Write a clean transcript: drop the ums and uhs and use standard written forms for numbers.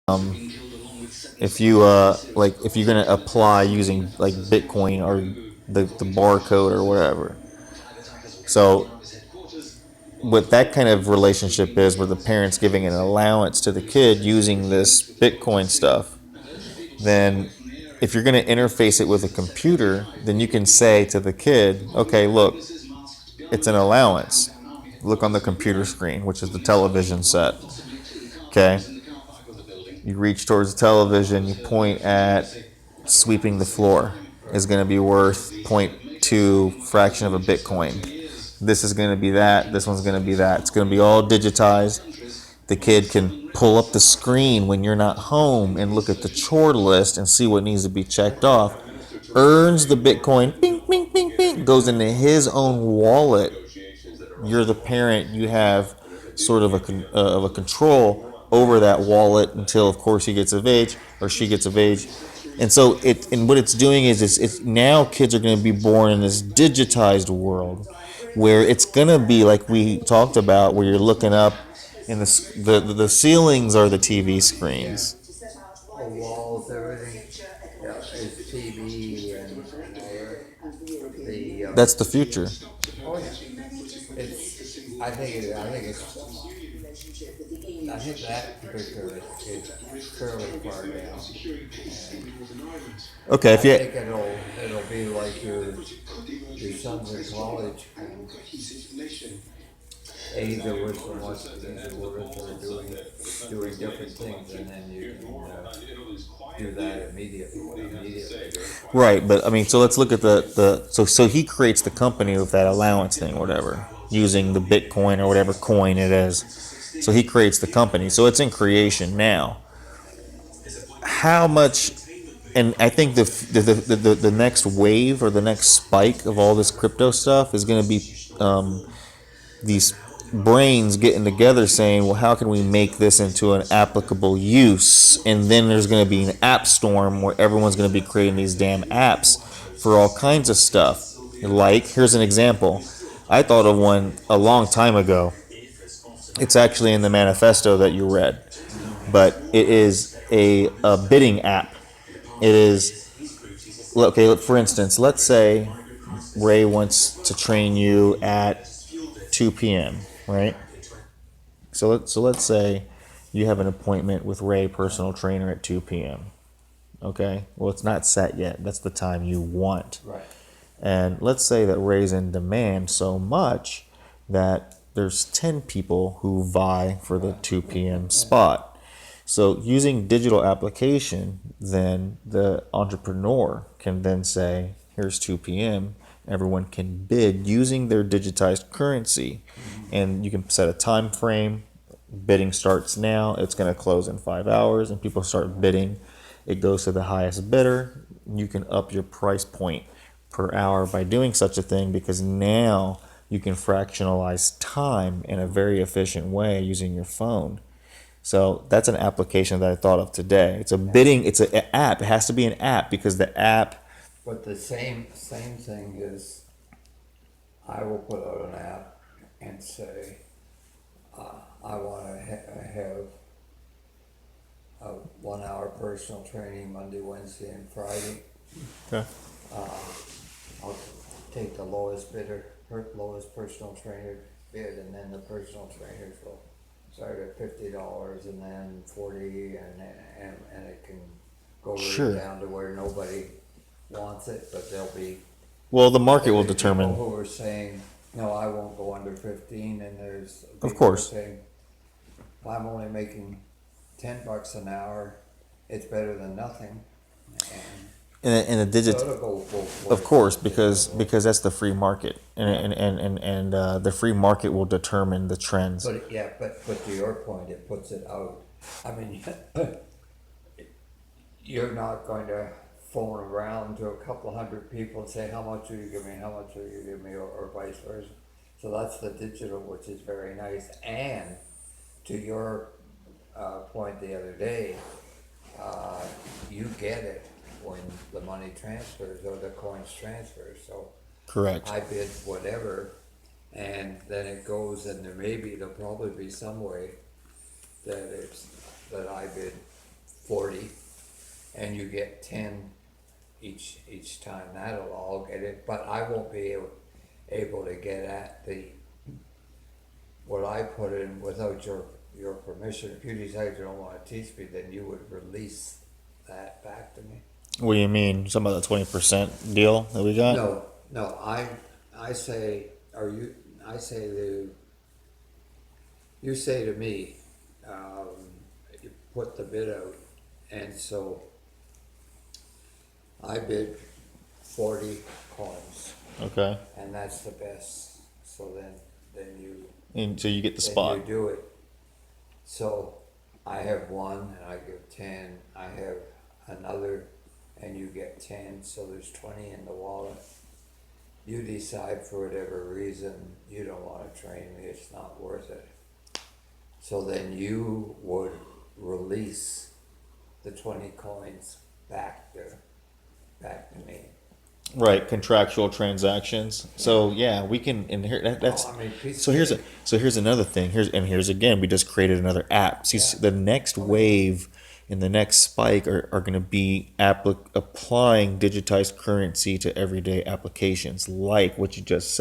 if you like if you're gonna apply using like Bitcoin or the barcode or whatever. So what that kind of relationship is, where the parents giving an allowance to the kid using this Bitcoin stuff, then if you're going to interface it with a computer, then you can say to the kid, okay, look, it's an allowance. Look on the computer screen, which is the television set. Okay. You reach towards the television, you point at sweeping the floor is going to be worth zero point 0.2 fraction of a Bitcoin. This is going to be that. This one's going to be that. It's going to be all digitized. The kid can pull up the screen when you're not home and look at the chore list and see what needs to be checked off. Earns the Bitcoin, bing, bing, bing, bing, goes into his own wallet. You're the parent. You have sort of a control over that wallet until, of course, he gets of age or she gets of age. And so what it's doing is it's now kids are going to be born in this digitized world where it's going to be like we talked about, where you're looking up and the ceilings are the TV Yeah. screens. The walls, everything. Yeah, it's TV and all that. That's the future. Oh yeah, it's. I think that particular is fairly far down, and Okay, I if you think it'll be like your sons in college, and either with so much, either with or doing different things, and then you can do that immediately. right, but I mean, so let's look at so he creates the company with that allowance thing, or whatever, using the Bitcoin or whatever coin it is. So he creates the company. So it's in creation now. How much? And I think the next wave or the next spike of all this crypto stuff is going to be these brains getting together saying, well, how can we make this into an applicable use? And then there's going to be an app storm where everyone's going to be creating these damn apps for all kinds of stuff. Like, here's an example. I thought of one a long time ago. It's actually in the manifesto that you read, but it is a bidding app. It is, okay, for instance, let's say Ray wants to train you at 2 p.m., right? So let's say you have an appointment with Ray, personal trainer, at 2 p.m. Okay? Well, it's not set yet. That's the time you want. Right. And let's say that Ray's in demand so much that there's 10 people who vie for the 2 p.m. spot. So using digital application, then the entrepreneur can then say, here's 2 p.m. Everyone can bid using their digitized currency. And you can set a time frame. Bidding starts now. It's going to close in 5 hours, and people start bidding. It goes to the highest bidder. You can up your price point per hour by doing such a thing, because now you can fractionalize time in a very efficient way using your phone. So that's an application that I thought of today. It's a bidding. It's an app. It has to be an app because the app. But the same thing is, I will put out an app and say, I want to have a 1 hour personal training Monday, Wednesday, and Friday. Okay. I'll take the lowest personal trainer bid, and then the personal trainers will start at $50 and then 40, and it can go right Sure. down to where nobody wants it, but Well, the market will there'll be determine. people who are saying, no, I won't go under 15, and there's people Of course. who are saying, I'm only making $10 an hour, it's better than nothing. In a digit. So it'll go both Of ways. course, because that's the free market, and the free market will determine the trends. But yeah, but to your point, it puts it out. I mean, you're not going to phone around to a couple hundred people and say, how much will you give me, how much will you give me, or vice versa. So that's the digital, which is very nice. And to your point the other day, you get it when the money transfers or the coins transfer. So Correct. I bid whatever, and then it goes, and there'll probably be some way that I bid 40, and you get 10 each time. That'll all get it, but I won't be able to get at the what I put in without your permission. If you decide you don't want to teach me, then you would release that back to me. What do you mean? Some of the 20% deal that we got? No, no, I say, are you? I say to you say to me, you put the bid out, and so I bid 40 coins, Okay. and that's the best. So then you And so you get the then spot. you do it. So I have one, and I give 10. I have another, and you get 10. So there's 20 in the wallet. You decide for whatever reason you don't want to train me. It's not worth it. So then you would release the 20 coins back to me. Right, contractual transactions. So yeah, we can inherit that's Oh, I mean, piece so of here's cake. here's another thing. Here's again, we just created another app. See, Yeah. the next wave and the next spike are going to be applying digitized currency to everyday applications like what you just said.